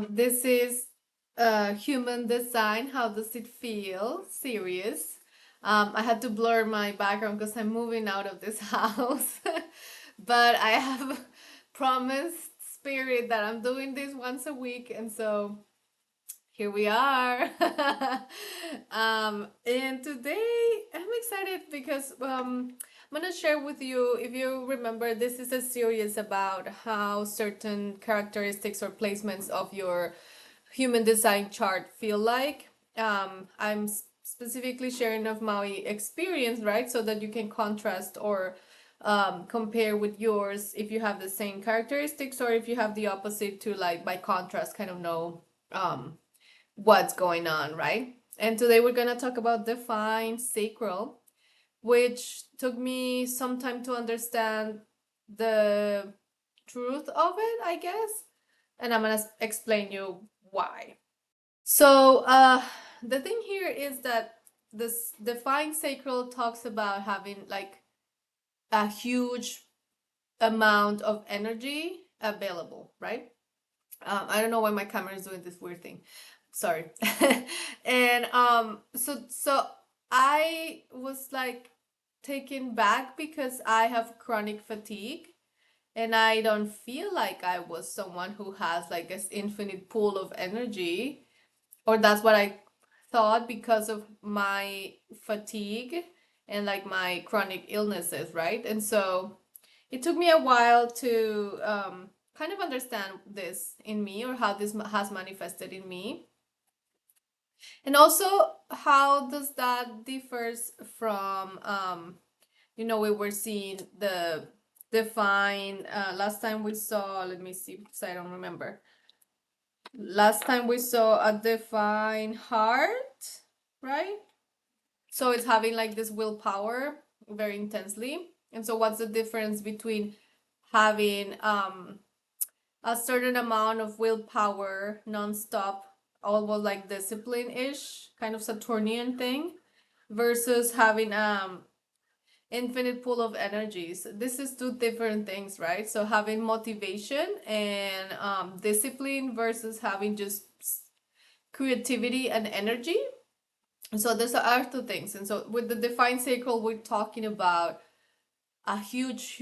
This is human design. How does it feel? Serious. I had to blur my background because I'm moving out of this house. But I have promised Spirit that I'm doing this once a week, and so here we are. And today I'm excited because I'm gonna share with you, if you remember, this is a series about how certain characteristics or placements of your human design chart feel like. I'm specifically sharing of my experience, right? So that you can contrast or compare with yours if you have the same characteristics or if you have the opposite, to like by contrast kind of know what's going on, right? And today we're gonna talk about Defined Sacral, which took me some time to understand the truth of it, I guess. And I'm gonna explain you why. So the thing here is that this Defined Sacral talks about having like a huge amount of energy available, right? I don't know why my camera is doing this weird thing. Sorry. And so I was like taken back because I have chronic fatigue, and I don't feel like I was someone who has like this infinite pool of energy, or that's what I thought because of my fatigue and like my chronic illnesses, right? And so it took me a while to kind of understand this in me, or how this has manifested in me, and also how does that differs from we were seeing the define last time we saw, let me see because I don't remember. Last time we saw a defined heart, right? So it's having like this willpower very intensely. And so what's the difference between having a certain amount of willpower nonstop, almost like discipline-ish, kind of Saturnian thing, versus having infinite pool of energies? This is two different things, right? So having motivation and discipline versus having just creativity and energy. So those are two things. And so with the Defined Sacral, we're talking about a huge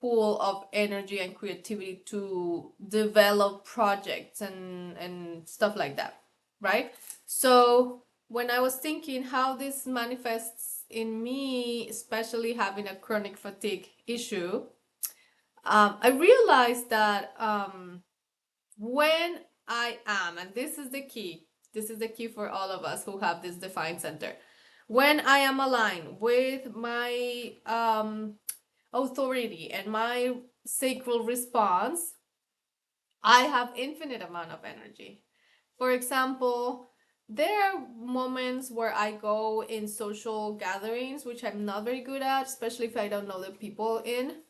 pool of energy and creativity to develop projects and stuff like that, right? So when I was thinking how this manifests in me, especially having a chronic fatigue issue, I realized that when I am, and this is the key for all of us who have this defined center, when I am aligned with my authority and my sacral response, I have infinite amount of energy. For example, there are moments where I go in social gatherings, which I'm not very good at, especially if I don't know the people in,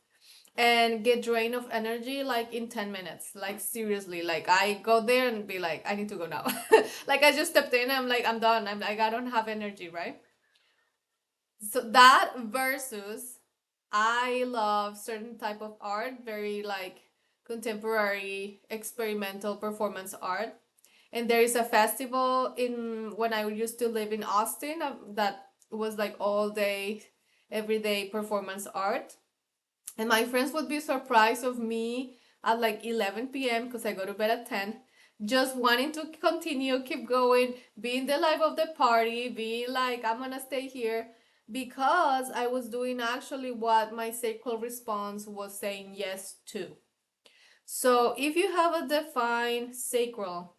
and get drained of energy like in 10 minutes. Like seriously, like I go there and be like, I need to go now. Like I just stepped in, I'm like, I'm done. I'm like, I don't have energy, right? So that versus I love certain type of art, very like contemporary experimental performance art. And there is a festival in when I used to live in Austin, that was like all day, everyday performance art. And my friends would be surprised of me at like 11 p.m. because I go to bed at 10, just wanting to continue, keep going, being the life of the party, being like, I'm gonna stay here, because I was doing actually what my sacral response was saying yes to. So if you have a defined sacral,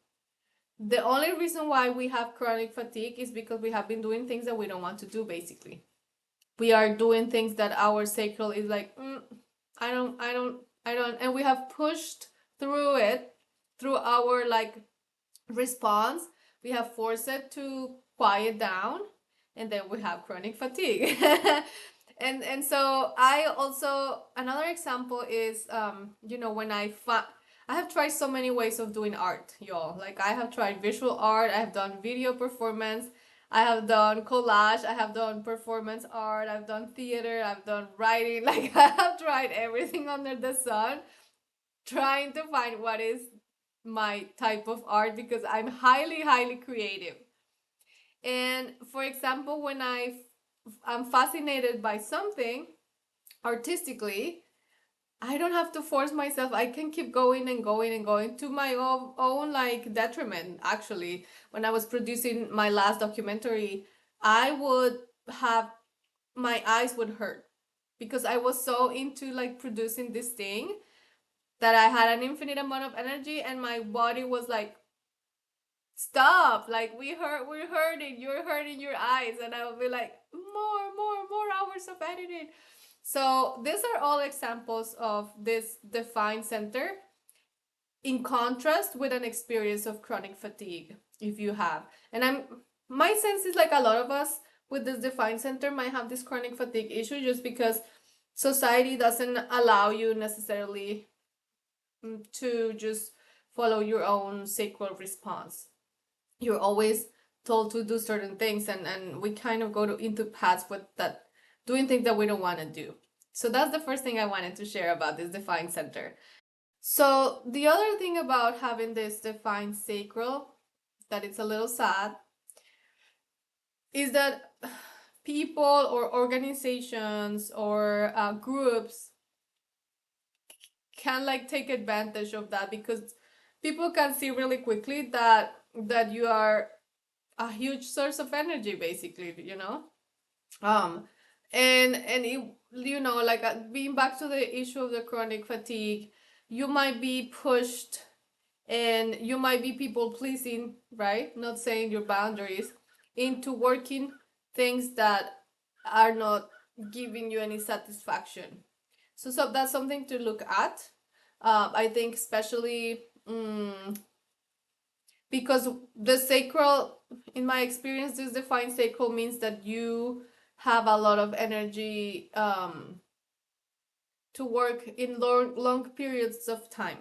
the only reason why we have chronic fatigue is because we have been doing things that we don't want to do, basically. We are doing things that our sacral is like, I don't, and we have pushed through it, through our like response. We have forced it to quiet down, and then we have chronic fatigue. And so I also, another example is when I have tried so many ways of doing art, y'all. Like I have tried visual art, I have done video performance, I have done collage, I have done performance art, I've done theater, I've done writing. Like I have tried everything under the sun, trying to find what is my type of art because I'm highly creative. And for example, when I'm fascinated by something artistically, I don't have to force myself. I can keep going and going and going to my own like detriment. Actually, when I was producing my last documentary, I would have, my eyes would hurt because I was so into like producing this thing that I had an infinite amount of energy, and my body was like, stop, like we're hurting, you're hurting your eyes. And I would be like, more hours of editing. So these are all examples of this defined center, in contrast with an experience of chronic fatigue, if you have. And my sense is like a lot of us with this defined center might have this chronic fatigue issue just because society doesn't allow you necessarily to just follow your own sacral response. You're always told to do certain things, and we kind of go into paths with that, doing things that we don't want to do. So that's the first thing I wanted to share about this defined center. So the other thing about having this defined sacral, that it's a little sad, is that people or organizations or groups can like take advantage of that, because people can see really quickly that you are a huge source of energy, basically, um and it, like being back to the issue of the chronic fatigue, you might be pushed and you might be people pleasing, right? Not saying your boundaries, into working things that are not giving you any satisfaction. So that's something to look at. I think especially because the sacral, in my experience, this defined sacral means that you have a lot of energy to work in long periods of time,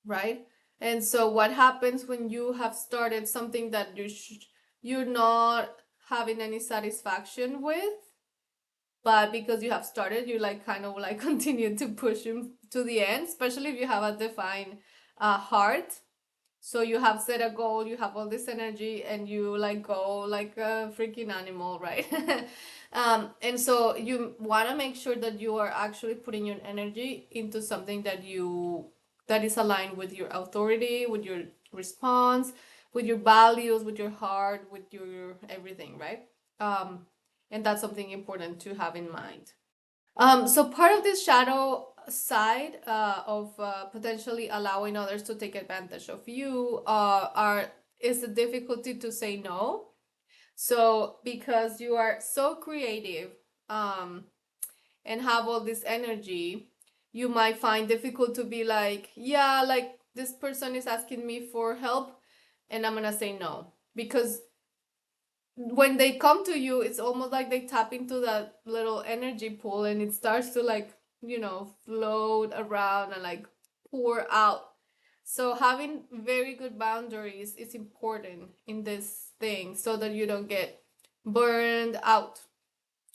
right? And so what happens when you have started something that you're not having any satisfaction with, but because you have started, you like kind of like continue to push him to the end, especially if you have a defined heart. So you have set a goal, you have all this energy, and you like go like a freaking animal, right? And so you want to make sure that you are actually putting your energy into something that is aligned with your authority, with your response, with your values, with your heart, with your everything, right? And that's something important to have in mind. So part of this shadow side of potentially allowing others to take advantage of you is the difficulty to say no. So because you are so creative um, and have all this energy, you might find difficult to be like, yeah, like this person is asking me for help, and I'm gonna say no, because when they come to you, it's almost like they tap into that little energy pool, and it starts to like, float around and like pour out. So having very good boundaries is important in this thing so that you don't get burned out.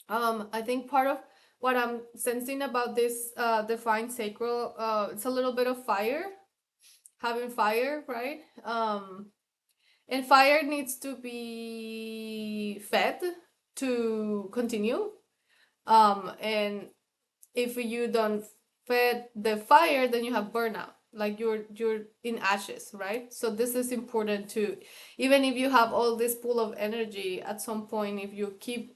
I think part of what I'm sensing about this defined sacral, it's a little bit of fire, having fire, right? And fire needs to be fed to continue. And if you don't fed the fire, then you have burnout. Like you're in ashes, right? So this is important too. Even if you have all this pool of energy, at some point, if you keep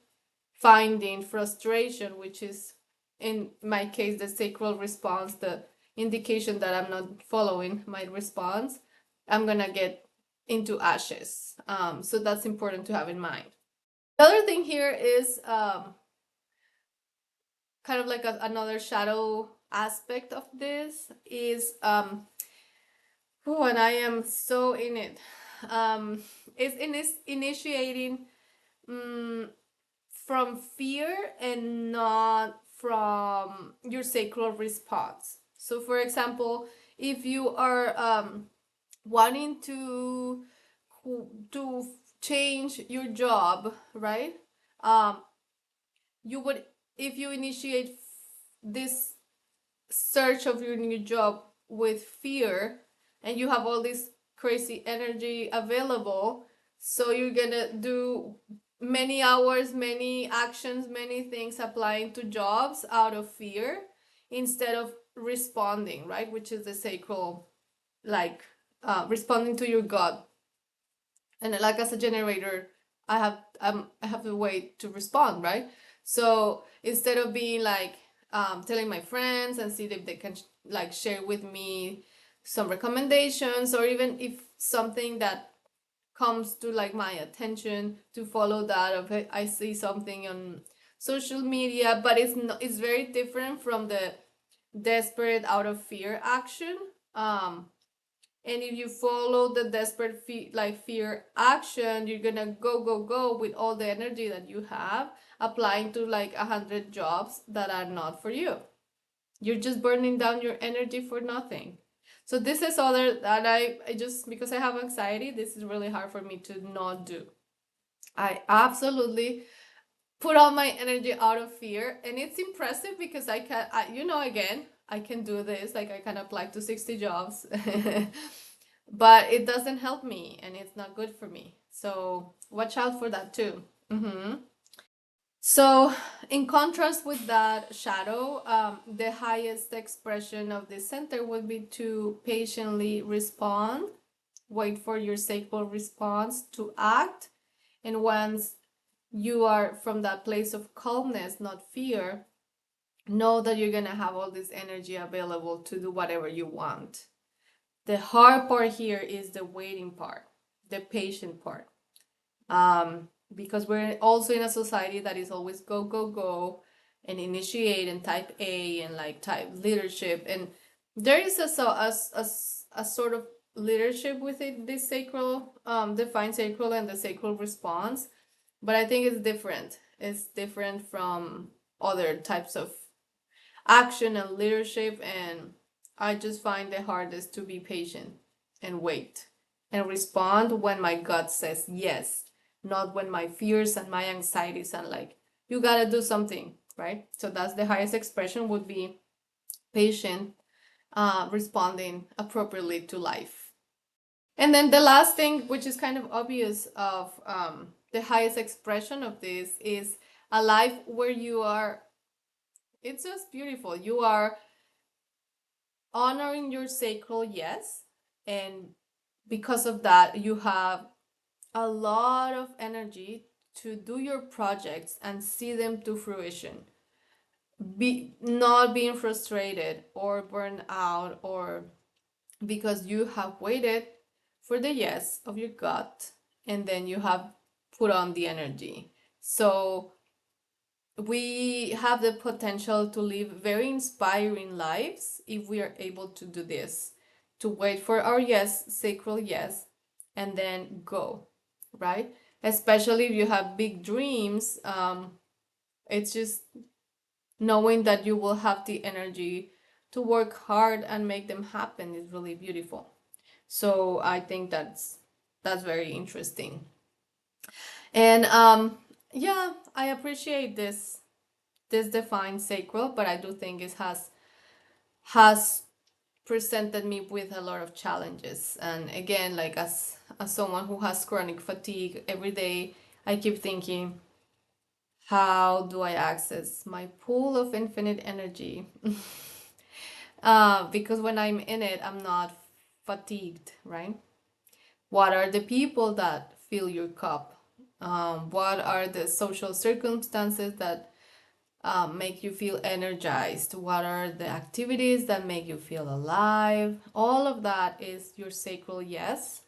finding frustration, which is in my case the sacral response, the indication that I'm not following my response, I'm gonna get into ashes. So that's important to have in mind. The other thing here is kind of like another shadow aspect of this is and I am so in it, is initiating from fear and not from your sacral response. So for example, if you are wanting to change your job, right? You would, if you initiate this search of your new job with fear and you have all this crazy energy available, so you're gonna do many hours, many actions, many things applying to jobs out of fear instead of responding, right? Which is the sacral, like responding to your gut. And like as a generator, I have a way to respond, right? So instead of being like telling my friends and see if they can like share with me some recommendations, or even if something that comes to like my attention, to follow that, of I see something on social media, but it's very different from the desperate out of fear action. And if you follow the desperate fear action, you're gonna go with all the energy that you have, applying to like 100 jobs that are not for you. You're just burning down your energy for nothing. So this is other that I just, because I have anxiety, this is really hard for me to not do. I absolutely put all my energy out of fear, and it's impressive because again, I can do this, like I can apply to 60 jobs. But it doesn't help me and it's not good for me, so watch out for that too. So in contrast with that shadow, the highest expression of this center would be to patiently respond, wait for your sacral response to act. And once you are from that place of calmness, not fear, know that you're gonna have all this energy available to do whatever you want. The hard part here is the waiting part, the patient part. Because we're also in a society that is always go, go, go, and initiate and type A and like type leadership. And there is a sort of leadership within this sacral, defined sacral and the sacral response. But I think it's different. It's different from other types of action and leadership. And I just find the hardest to be patient and wait and respond when my gut says yes, not when my fears and my anxieties and like, you gotta do something, right? So that's the highest expression, would be patient, responding appropriately to life. And then the last thing, which is kind of obvious of the highest expression of this, is a life where you are, it's just beautiful. You are honoring your sacral yes, and because of that, you have a lot of energy to do your projects and see them to fruition. Be not being frustrated or burned out, or because you have waited for the yes of your gut and then you have put on the energy. So we have the potential to live very inspiring lives if we are able to do this, to wait for our yes, sacral yes, and then go, right? Especially if you have big dreams, it's just knowing that you will have the energy to work hard and make them happen is really beautiful. So I think that's very interesting. And yeah, I appreciate this defined sacral, but I do think it has presented me with a lot of challenges. And again, like as someone who has chronic fatigue every day, I keep thinking, how do I access my pool of infinite energy? Because when I'm in it, I'm not fatigued, right? What are the people that fill your cup? What are the social circumstances that make you feel energized? What are the activities that make you feel alive? All of that is your sacral yes.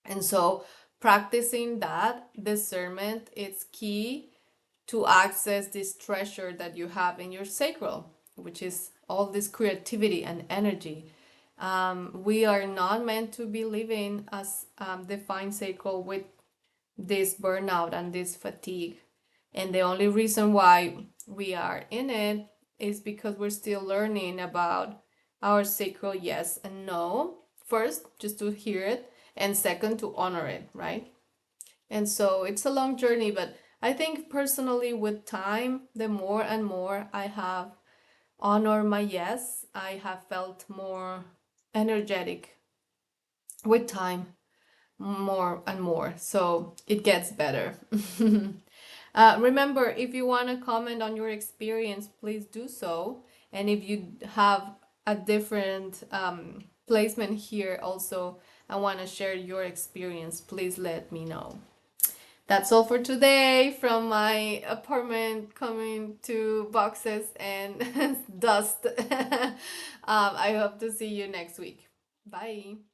And so practicing that discernment is key to access this treasure that you have in your sacral, which is all this creativity and energy. We are not meant to be living as defined sacral with this burnout and this fatigue. And the only reason why we are in it is because we're still learning about our sacral yes and no. First, just to hear it, and second, to honor it, right? And so it's a long journey, but I think personally, with time, the more and more I have honored my yes, I have felt more energetic with time, more and more, so it gets better. Remember, if you want to comment on your experience, please do so. And if you have a different placement here also, I want to share your experience, please let me know. That's all for today from my apartment coming to boxes and dust. I hope to see you next week. Bye.